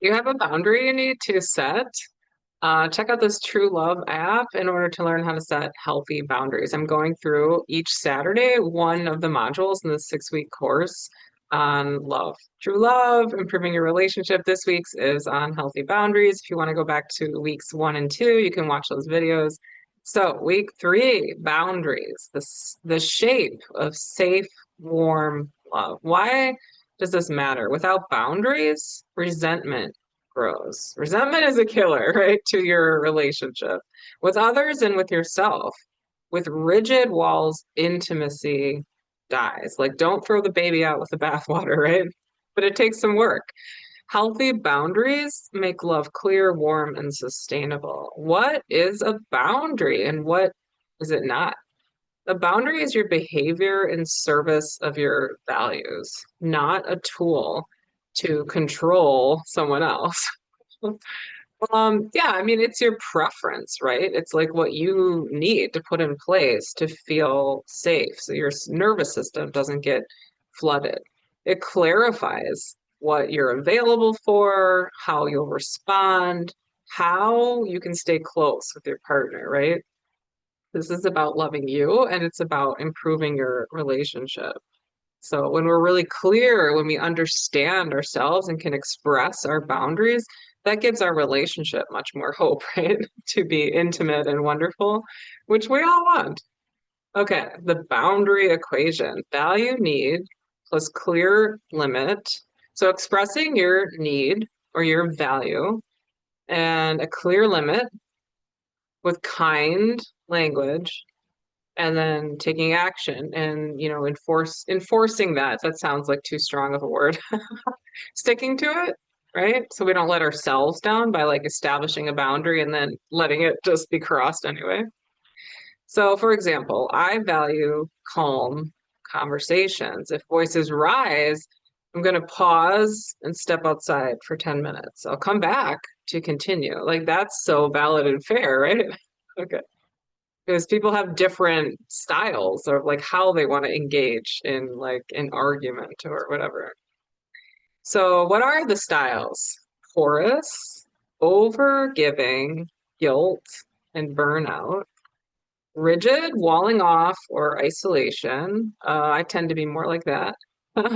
You have a boundary you need to set. Check out this True Love app in order to learn how to set healthy boundaries. I'm going through each Saturday one of the modules in the 6-week course on love. True love, improving your relationship. This week's is on healthy boundaries. If you want to go back to weeks 1 and 2, you can watch those videos. So, week 3, boundaries, the shape of safe, warm love. Why does this matter? Without boundaries, resentment grows. Resentment is a killer, right, to your relationship with others and with yourself. With rigid walls, intimacy dies. Like, don't throw the baby out with the bathwater, right? But it takes some work. Healthy boundaries make love clear, warm, and sustainable. What is a boundary and what is it not? A boundary is your behavior in service of your values, not a tool to control someone else. Yeah, I mean, it's your preference, right? It's like what you need to put in place to feel safe so your nervous system doesn't get flooded. It clarifies what you're available for, how you'll respond, how you can stay close with your partner, right? This is about loving you and it's about improving your relationship. So when we're really clear, when we understand ourselves and can express our boundaries, that gives our relationship much more hope, right? To be intimate and wonderful, which we all want. Okay, the boundary equation, value need plus clear limit. So expressing your need or your value and a clear limit with kind language and then taking action and enforcing that sounds like too strong of a word. Sticking to it, right? So we don't let ourselves down by like establishing a boundary and then letting it just be crossed anyway. So for example, I value calm conversations. If voices rise, I'm going to pause and step outside for 10 minutes. I'll come back to continue. Like, that's so valid and fair, right? Okay, because people have different styles of like how they want to engage in like an argument or whatever. So what are the styles? Porous, overgiving, guilt, and burnout. Rigid, walling off, or isolation. I tend to be more like that.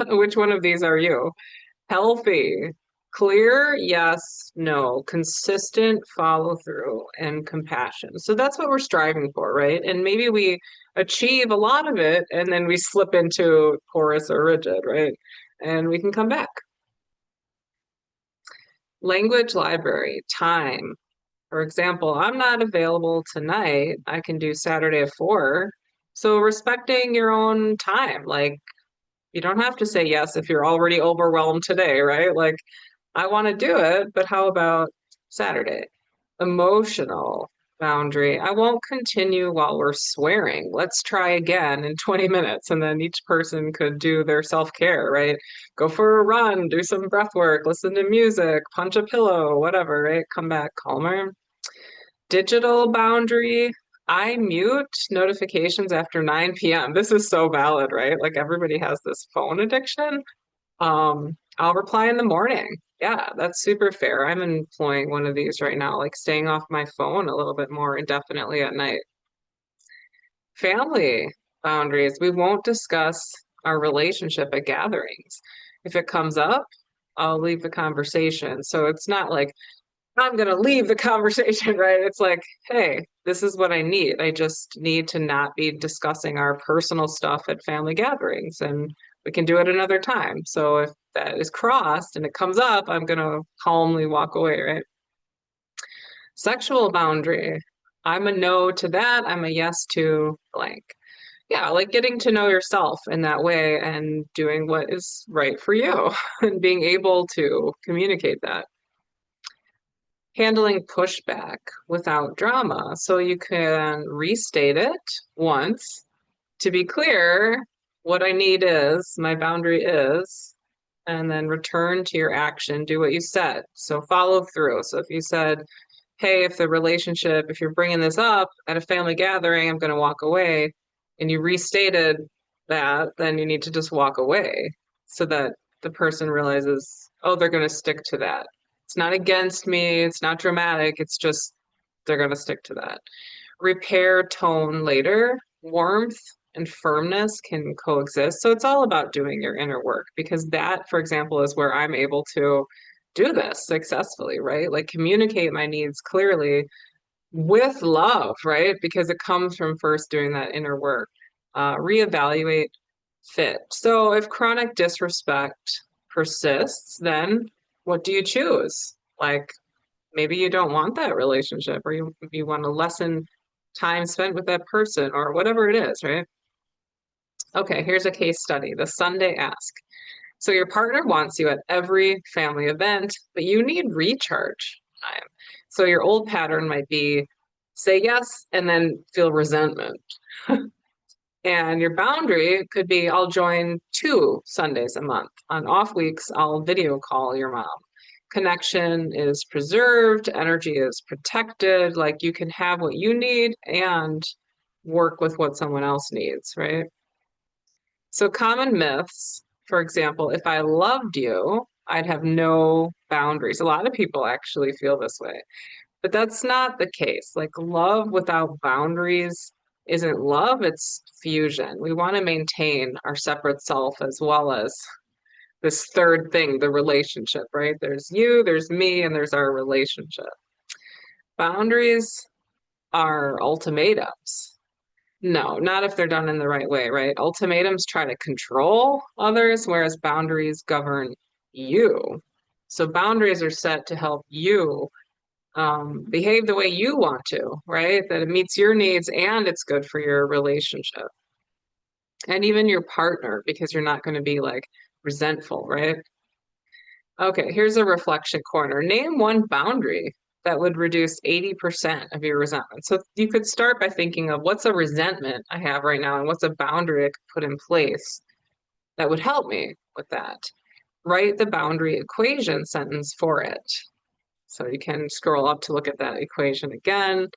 Which one of these are you? Healthy, clear, yes, no, consistent follow through and compassion. So that's what we're striving for, right? And maybe we achieve a lot of it and then we slip into porous or rigid, right? And we can come back. Language library, time. For example, I'm not available tonight. I can do Saturday at 4. So respecting your own time, like you don't have to say yes if you're already overwhelmed today, right? Like, I want to do it, but how about Saturday? Emotional boundary. I won't continue while we're swearing. Let's try again in 20 minutes. And then each person could do their self-care, right? Go for a run, do some breath work, listen to music, punch a pillow, whatever, right? Come back calmer. Digital boundary. I mute notifications after 9 p.m. This is so valid, right? Like everybody has this phone addiction. I'll reply in the morning. Yeah, that's super fair. I'm employing one of these right now, like staying off my phone a little bit more indefinitely at night. Family boundaries. We won't discuss our relationship at gatherings. If it comes up, I'll leave the conversation. So it's not like I'm going to leave the conversation, right? It's like, hey, this is what I need. I just need to not be discussing our personal stuff at family gatherings, and we can do it another time. So if that is crossed and it comes up, I'm going to calmly walk away, right? Sexual boundary. I'm a no to that. I'm a yes to blank. Yeah, like getting to know yourself in that way and doing what is right for you and being able to communicate that. Handling pushback without drama. So you can restate it once to be clear what I need is, my boundary is, and then return to your action, do what you said. So follow through. So if you said, hey, if you're bringing this up at a family gathering, I'm going to walk away, and you restated that, then you need to just walk away so that the person realizes, oh, they're going to stick to that. It's not against me. It's not dramatic. It's just they're going to stick to that. Repair tone later. Warmth and firmness can coexist. So it's all about doing your inner work because that, for example, is where I'm able to do this successfully, right? Like communicate my needs clearly with love, right? Because it comes from first doing that inner work. Reevaluate fit. So if chronic disrespect persists, then what do you choose? Like maybe you don't want that relationship or you want to lessen time spent with that person or whatever it is, right? Okay, here's a case study, the Sunday ask. So your partner wants you at every family event, but you need recharge time. So your old pattern might be say yes and then feel resentment. And your boundary could be I'll join 2 Sundays a month. On off weeks, I'll video call your mom. Connection is preserved, energy is protected, like you can have what you need and work with what someone else needs, right? So common myths, for example, if I loved you, I'd have no boundaries. A lot of people actually feel this way, but that's not the case. Like love without boundaries isn't love, it's fusion. We want to maintain our separate self as well as this third thing, the relationship, right? There's you, there's me, and there's our relationship. Boundaries are ultimatums. No, not if they're done in the right way, right? Ultimatums try to control others, whereas boundaries govern you. So boundaries are set to help you behave the way you want to, right? That it meets your needs and it's good for your relationship and even your partner because you're not going to be like resentful, right? Okay, here's a reflection corner. Name one boundary that would reduce 80% of your resentment. So you could start by thinking of what's a resentment I have right now and what's a boundary I could put in place that would help me with that. Write the boundary equation sentence for it. So you can scroll up to look at that equation again.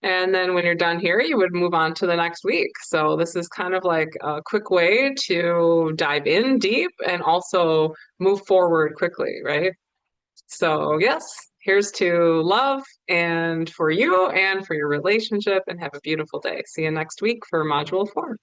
And then when you're done here, you would move on to the next week. So this is kind of like a quick way to dive in deep and also move forward quickly, right? So yes, here's to love and for you and for your relationship and have a beautiful day. See you next week for module 4.